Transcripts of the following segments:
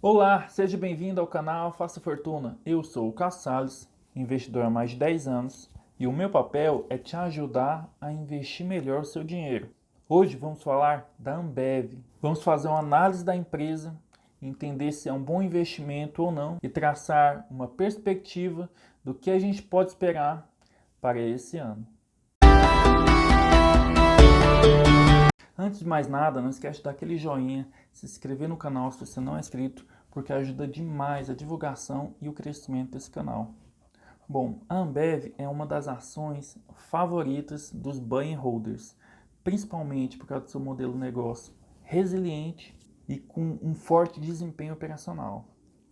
Olá, seja bem-vindo ao canal Faça Fortuna. Eu sou o Cássio Salles, investidor há mais de 10 anos, e o meu papel é te ajudar a investir melhor o seu dinheiro. Hoje vamos falar da Ambev. Vamos fazer uma análise da empresa, entender se é um bom investimento ou não e traçar uma perspectiva do que a gente pode esperar para esse ano. Antes de mais nada, não esquece de dar aquele joinha, se inscrever no canal se você não é inscrito, porque ajuda demais a divulgação e o crescimento desse canal. Bom, a Ambev é uma das ações favoritas dos buy and holders, principalmente por causa do seu modelo de negócio resiliente e com um forte desempenho operacional.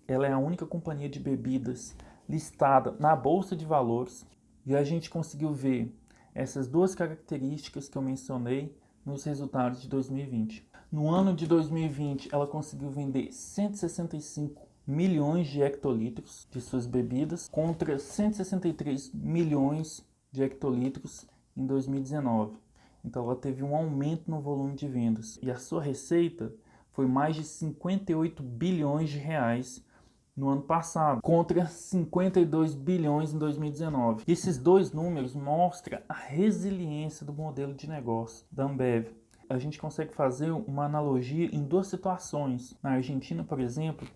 Ela é a única companhia de bebidas listada na Bolsa de Valores e a gente conseguiu ver essas duas características que eu mencionei nos resultados de 2020. No ano de 2020, ela conseguiu vender 165 milhões de hectolitros de suas bebidas contra 163 milhões de hectolitros em 2019. Então ela teve um aumento no volume de vendas e a sua receita foi mais de 58 bilhões de reais no ano passado, contra 52 bilhões em 2019. Esses dois números mostram a resiliência do modelo de negócio da Ambev. A gente consegue fazer uma analogia em duas situações. Na Argentina, por exemplo,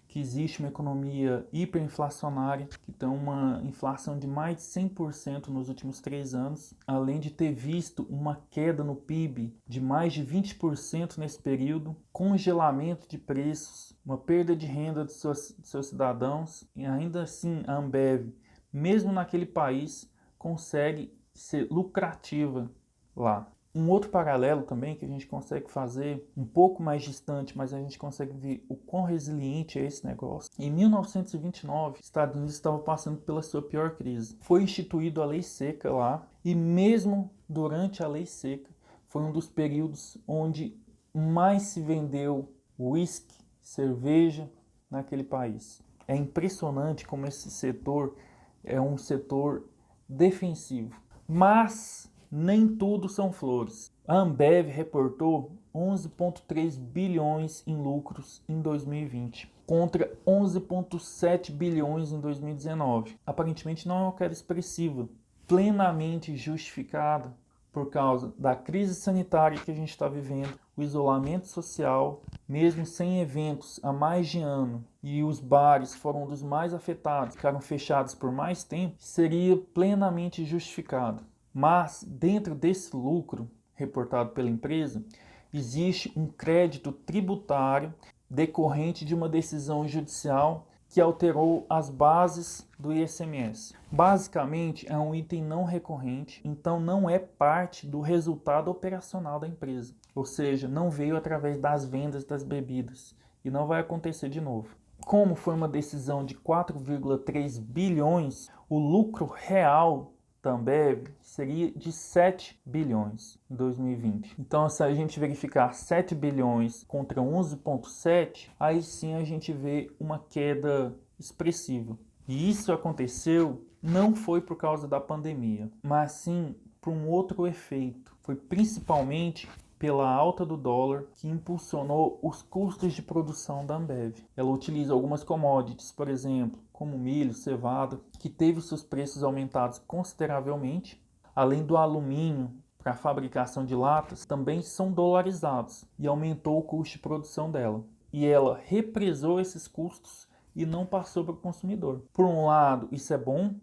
que existe uma economia hiperinflacionária, que tem uma inflação de mais de 100% nos últimos 3 anos, além de ter visto uma queda no PIB de mais de 20% nesse período, congelamento de preços, uma perda de renda dos seus cidadãos, e ainda assim a Ambev, mesmo naquele país, consegue ser lucrativa lá. Um outro paralelo também que a gente consegue fazer um pouco mais distante, mas a gente consegue ver o quão resiliente é esse negócio. Em 1929, os Estados Unidos estavam passando pela sua pior crise. Foi instituído a lei seca lá e mesmo durante a lei seca foi um dos períodos onde mais se vendeu whisky, cerveja naquele país. É impressionante como esse setor é um setor defensivo, mas nem tudo são flores. A Ambev reportou 11,3 bilhões em lucros em 2020, contra 11,7 bilhões em 2019. Aparentemente não é uma queda expressiva, plenamente justificada por causa da crise sanitária que a gente está vivendo, o isolamento social, mesmo sem eventos há mais de ano, e os bares foram um dos mais afetados, ficaram fechados por mais tempo, seria plenamente justificado. Mas dentro desse lucro reportado pela empresa, existe um crédito tributário decorrente de uma decisão judicial que alterou as bases do ICMS. Basicamente, é um item não recorrente, então não é parte do resultado operacional da empresa. Ou seja, não veio através das vendas das bebidas e não vai acontecer de novo. Como foi uma decisão de 4,3 bilhões, o lucro real da Ambev seria de 7 bilhões em 2020. Então, se a gente verificar 7 bilhões contra 11,7, aí sim a gente vê uma queda expressiva. E isso aconteceu não foi por causa da pandemia, mas sim por um outro efeito. Foi principalmente pela alta do dólar que impulsionou os custos de produção da Ambev. Ela utiliza algumas commodities, por exemplo, como milho, cevada, que teve seus preços aumentados consideravelmente, além do alumínio para a fabricação de latas, também são dolarizados e aumentou o custo de produção dela. E ela represou esses custos e não passou para o consumidor. Por um lado, isso é bom,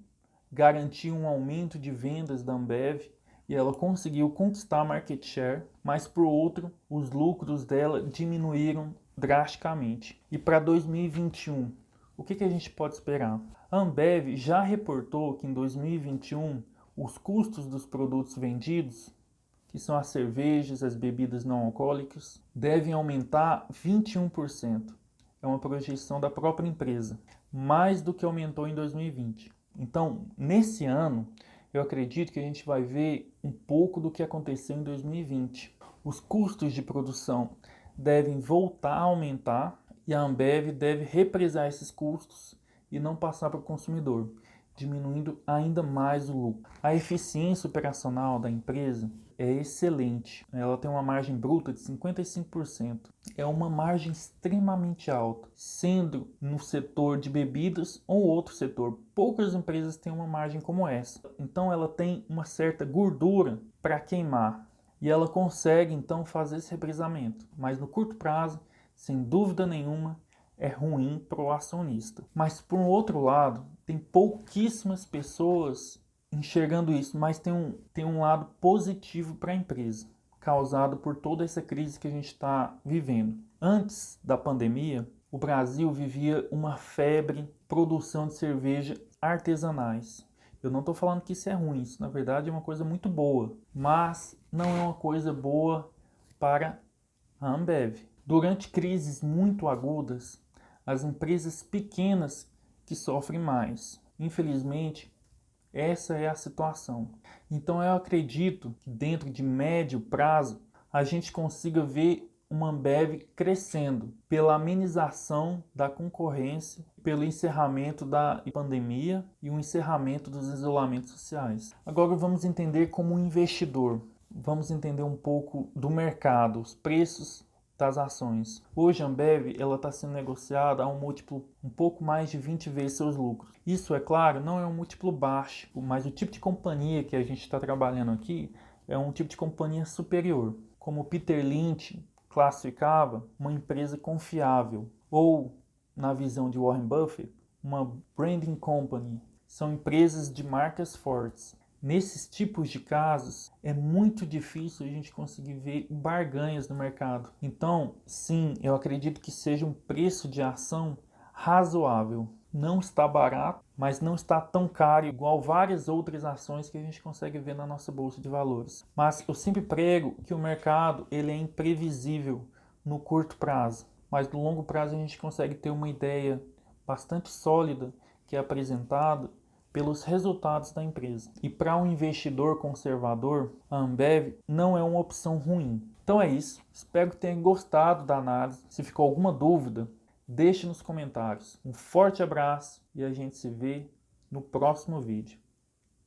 garantiu um aumento de vendas da Ambev e ela conseguiu conquistar market share, mas por outro, os lucros dela diminuíram drasticamente. E para 2021, o que a gente pode esperar? A Ambev já reportou que em 2021 os custos dos produtos vendidos, que são as cervejas, as bebidas não alcoólicas, devem aumentar 21%. É uma projeção da própria empresa, mais do que aumentou em 2020. Então, nesse ano, eu acredito que a gente vai ver um pouco do que aconteceu em 2020. Os custos de produção devem voltar a aumentar e a Ambev deve represar esses custos e não passar para o consumidor, diminuindo ainda mais o lucro. A eficiência operacional da empresa é excelente. Ela tem uma margem bruta de 55%. É uma margem extremamente alta, sendo no setor de bebidas ou outro setor. Poucas empresas têm uma margem como essa. Então ela tem uma certa gordura para queimar e ela consegue então fazer esse represamento. Mas no curto prazo, sem dúvida nenhuma, é ruim para o acionista. Mas por um outro lado, tem pouquíssimas pessoas enxergando isso, mas tem um lado positivo para a empresa, causado por toda essa crise que a gente está vivendo. Antes da pandemia, o Brasil vivia uma febre produção de cerveja artesanais. Eu não estou falando que isso é ruim, isso na verdade é uma coisa muito boa, mas não é uma coisa boa para a Ambev. Durante crises muito agudas, as empresas pequenas que sofrem mais. Infelizmente, essa é a situação. Então eu acredito que dentro de médio prazo a gente consiga ver uma Ambev crescendo pela amenização da concorrência, pelo encerramento da pandemia e o encerramento dos isolamentos sociais. Agora vamos entender como um investidor. Vamos entender um pouco do mercado, os preços das ações. Hoje a Ambev está sendo negociada a um múltiplo um pouco mais de 20 vezes seus lucros. Isso, é claro, não é um múltiplo baixo, mas o tipo de companhia que a gente está trabalhando aqui é um tipo de companhia superior. Como Peter Lynch classificava, uma empresa confiável. Ou, na visão de Warren Buffett, uma branding company. São empresas de marcas fortes. Nesses tipos de casos, é muito difícil a gente conseguir ver barganhas no mercado. Então, sim, eu acredito que seja um preço de ação razoável. Não está barato, mas não está tão caro igual várias outras ações que a gente consegue ver na nossa bolsa de valores. Mas eu sempre prego que o mercado ele é imprevisível no curto prazo, mas no longo prazo a gente consegue ter uma ideia bastante sólida que é apresentada pelos resultados da empresa. E para um investidor conservador, a Ambev não é uma opção ruim. Então é isso. Espero que tenham gostado da análise. Se ficou alguma dúvida, deixe nos comentários. Um forte abraço e a gente se vê no próximo vídeo.